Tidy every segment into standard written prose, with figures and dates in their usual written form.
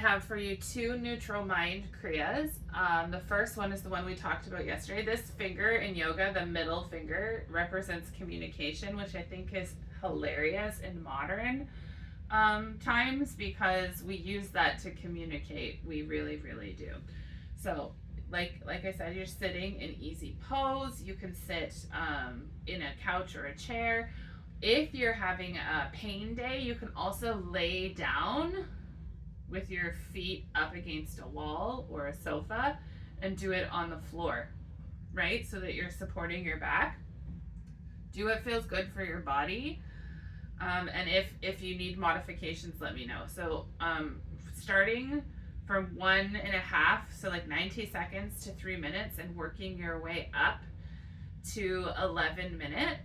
have for you two neutral mind Kriyas. The first one is the one we talked about yesterday. This finger in yoga, the middle finger, represents communication, which I think is hilarious in modern times because we use that to communicate. We really, really do. So, like I said, you're sitting in easy pose. You can sit in a couch or a chair. If you're having a pain day, you can also lay down with your feet up against a wall or a sofa and do it on the floor, right? So that you're supporting your back. Do what feels good for your body. And if you need modifications, let me know. So starting from 1.5, so like 90 seconds to 3 minutes, and working your way up to 11 minutes.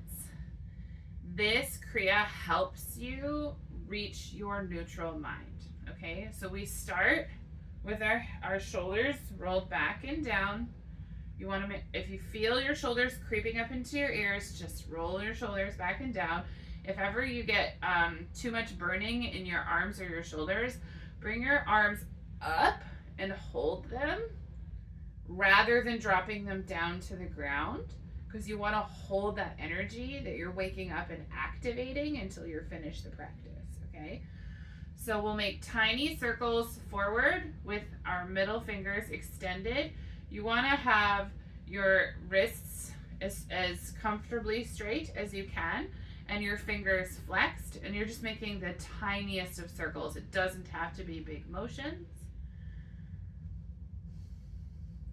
This Kriya helps you reach your neutral mind. Okay, so we start with our shoulders rolled back and down. You want to make, if you feel your shoulders creeping up into your ears, just roll your shoulders back and down. If ever you get too much burning in your arms or your shoulders, bring your arms up and hold them rather than dropping them down to the ground, because you want to hold that energy that you're waking up and activating until you're finished the practice, okay? So we'll make tiny circles forward with our middle fingers extended. You want to have your wrists as comfortably straight as you can and your fingers flexed, and you're just making the tiniest of circles. It doesn't have to be big motions.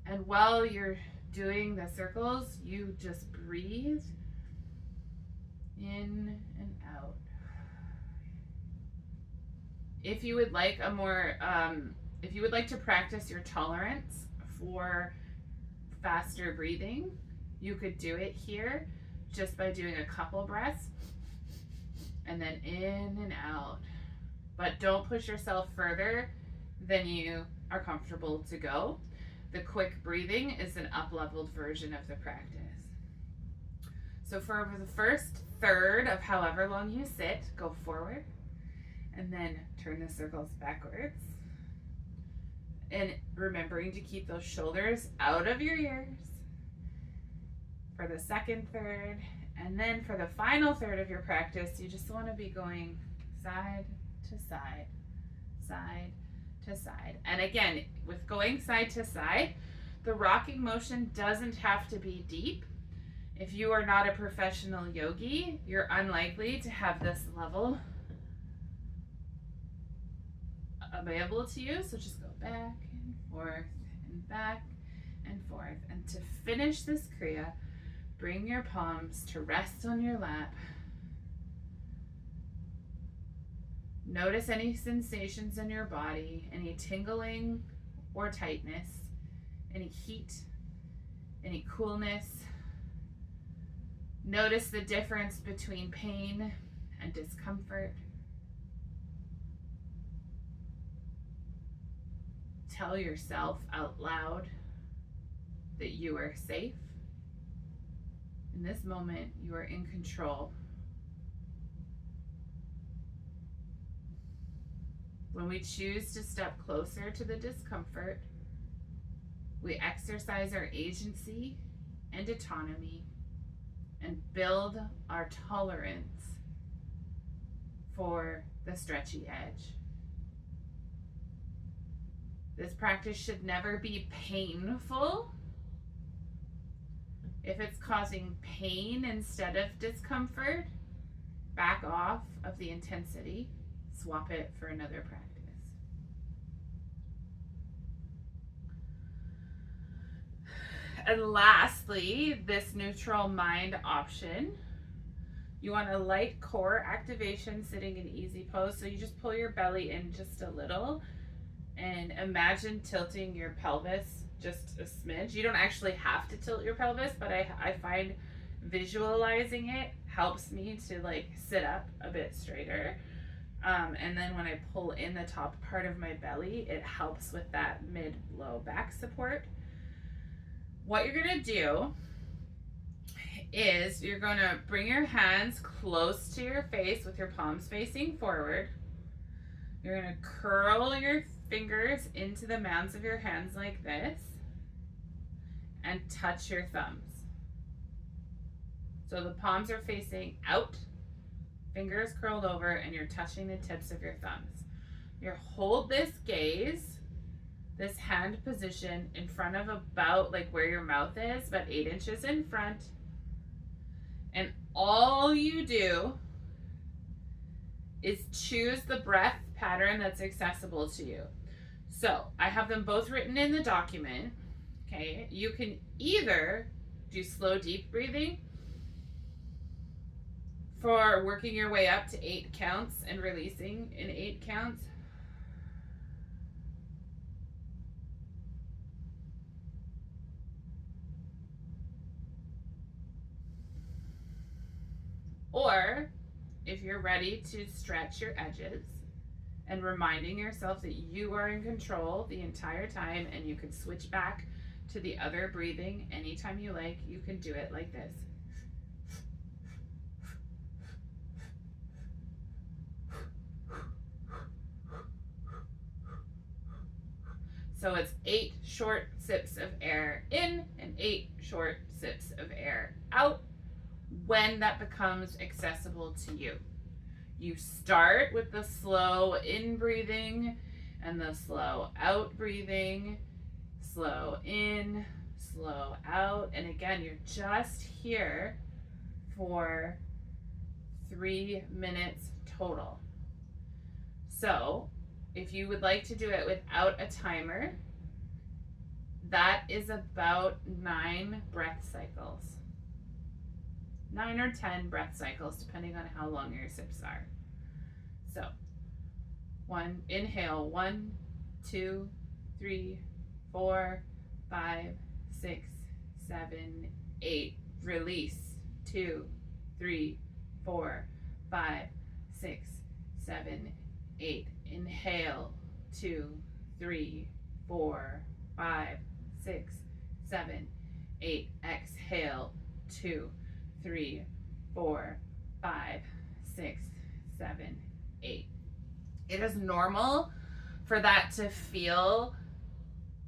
And while you're doing the circles, you just breathe in and out. If you would like a more, if you would like to practice your tolerance for faster breathing, you could do it here just by doing a couple breaths and then in and out. But don't push yourself further than you are comfortable to go. The quick breathing is an up-leveled version of the practice. So for the first third of however long you sit, go forward and then turn the circles backwards. And remembering to keep those shoulders out of your ears for the second third. And then for the final third of your practice, you just want to be going side to side, side to side. And again, with going side to side, the rocking motion doesn't have to be deep. If you are not a professional yogi, you're unlikely to have this level available to you. So just go back and forth and back and forth. And to finish this Kriya, bring your palms to rest on your lap. Notice any sensations in your body, any tingling or tightness, any heat, any coolness. Notice the difference between pain and discomfort. Tell yourself out loud that you are safe. In this moment, you are in control. When we choose to step closer to the discomfort, we exercise our agency and autonomy and build our tolerance for the stretchy edge. This practice should never be painful. If it's causing pain instead of discomfort, back off of the intensity. Swap it for another practice. And lastly, this neutral mind option. You want a light core activation sitting in easy pose. So you just pull your belly in just a little and imagine tilting your pelvis just a smidge. You don't actually have to tilt your pelvis, but I find visualizing it helps me to like sit up a bit straighter. And then when I pull in the top part of my belly, it helps with that mid-low back support. What you're gonna do is you're gonna bring your hands close to your face with your palms facing forward. You're gonna curl your fingers into the mounds of your hands like this and touch your thumbs. So the palms are facing out, fingers curled over, and you're touching the tips of your thumbs. You hold this gaze, this hand position in front of about like where your mouth is, about 8 inches in front. And all you do is choose the breath pattern that's accessible to you. So I have them both written in the document. Okay, you can either do slow deep breathing for working your way up to 8 counts and releasing in 8 counts. Or if you're ready to stretch your edges and reminding yourself that you are in control the entire time and you can switch back to the other breathing anytime you like, you can do it like this. So it's 8 short sips of air in and 8 short sips of air out when that becomes accessible to you. You start with the slow in breathing and the slow out breathing, slow in, slow out. And again, you're just here for 3 minutes total. So if you would like to do it without a timer, that is about 9 breath cycles. 9 or 10 breath cycles, depending on how long your sips are. So, inhale, 1, 2, 3, 4, 5, 6, 7, 8. Release, 2, 3, 4, 5, 6, 7, 8. Inhale, 2, 3, 4, 5, 6, 7, 8. Exhale, 2, 3, 4, 5, 6, 7, 8. It is normal for that to feel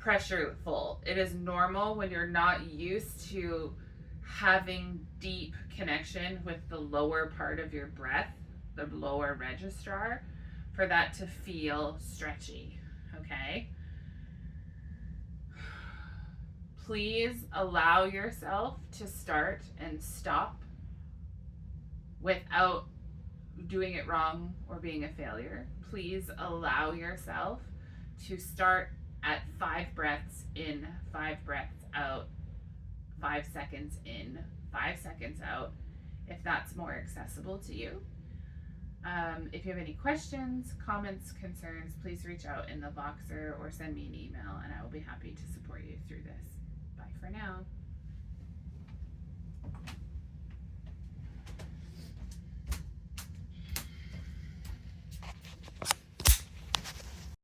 pressureful. It is normal when you're not used to having deep connection with the lower part of your breath, the lower registrar, for that to feel stretchy, okay? Please allow yourself to start and stop without doing it wrong or being a failure. Please allow yourself to start at 5 breaths in, 5 breaths out, 5 seconds in, 5 seconds out, if that's more accessible to you. If you have any questions, comments, concerns, please reach out in the Voxer or send me an email and I will be happy to support you through this. Bye for now.